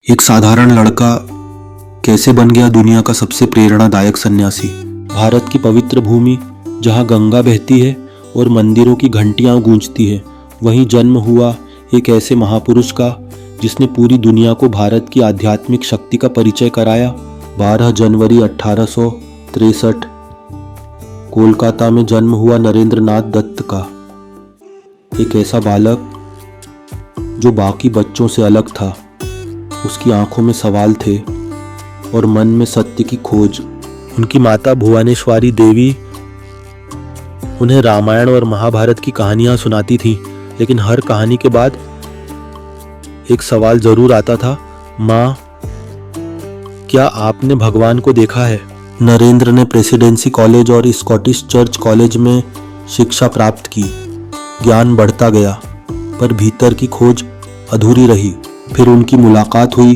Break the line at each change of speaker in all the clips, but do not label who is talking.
एक साधारण लड़का कैसे बन गया दुनिया का सबसे प्रेरणादायक सन्यासी। भारत की पवित्र भूमि जहाँ गंगा बहती है और मंदिरों की घंटियाँ गूंजती है, वहीं जन्म हुआ एक ऐसे महापुरुष का जिसने पूरी दुनिया को भारत की आध्यात्मिक शक्ति का परिचय कराया। 12 जनवरी 1863 कोलकाता में जन्म हुआ नरेंद्र नाथ दत्त का। एक ऐसा बालक जो बाकी बच्चों से अलग था। उसकी आंखों में सवाल थे और मन में सत्य की खोज। उनकी माता भुवनेश्वरी देवी उन्हें रामायण और महाभारत की कहानियां सुनाती थी, लेकिन हर कहानी के बाद एक सवाल जरूर आता था, माँ क्या आपने भगवान को देखा है? नरेंद्र ने प्रेसिडेंसी कॉलेज और स्कॉटिश चर्च कॉलेज में शिक्षा प्राप्त की। ज्ञान बढ़ता गया, पर भीतर की खोज अधूरी रही। फिर उनकी मुलाकात हुई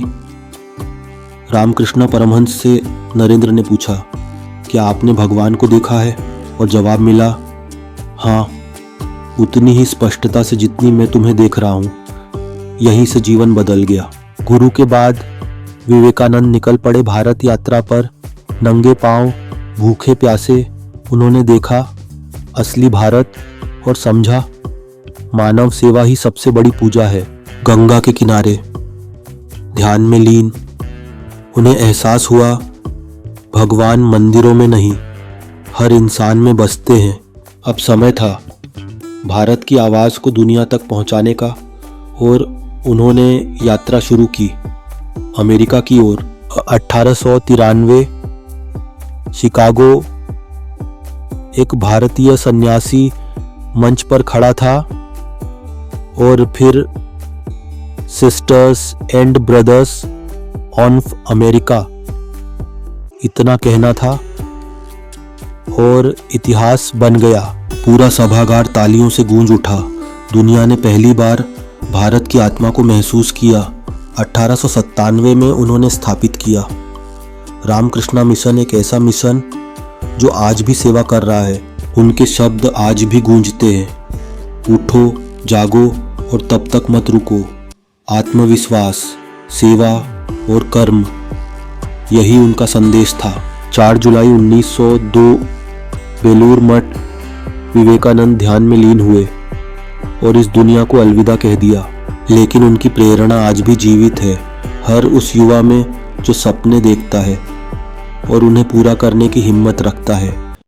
रामकृष्ण परमहंस से। नरेंद्र ने पूछा, क्या आपने भगवान को देखा है? और जवाब मिला, हाँ, उतनी ही स्पष्टता से जितनी मैं तुम्हें देख रहा हूँ। यहीं से जीवन बदल गया। गुरु के बाद विवेकानंद निकल पड़े भारत यात्रा पर। नंगे पांव, भूखे प्यासे उन्होंने देखा असली भारत और समझा, मानव सेवा ही सबसे बड़ी पूजा है। गंगा के किनारे ध्यान में लीन उन्हें एहसास हुआ, भगवान मंदिरों में नहीं, हर इंसान में बसते हैं। अब समय था भारत की आवाज़ को दुनिया तक पहुंचाने का, और उन्होंने यात्रा शुरू की अमेरिका की ओर। 1893 शिकागो एक भारतीय सन्यासी मंच पर खड़ा था, और फिर sisters and brothers of America इतना कहना था, और इतिहास बन गया। पूरा सभागार तालियों से गूंज उठा। दुनिया ने पहली बार भारत की आत्मा को महसूस किया। 1897 में उन्होंने स्थापित किया रामकृष्ण मिशन, एक ऐसा मिशन जो आज भी सेवा कर रहा है। उनके शब्द आज भी गूंजते हैं, उठो, जागो और तब तक मत रुको। आत्मविश्वास, सेवा और कर्म, यही उनका संदेश था। 4 जुलाई 1902 बेलूर मठ विवेकानंद ध्यान में लीन हुए और इस दुनिया को अलविदा कह दिया। लेकिन उनकी प्रेरणा आज भी जीवित है, हर उस युवा में जो सपने देखता है और उन्हें पूरा करने की हिम्मत रखता है।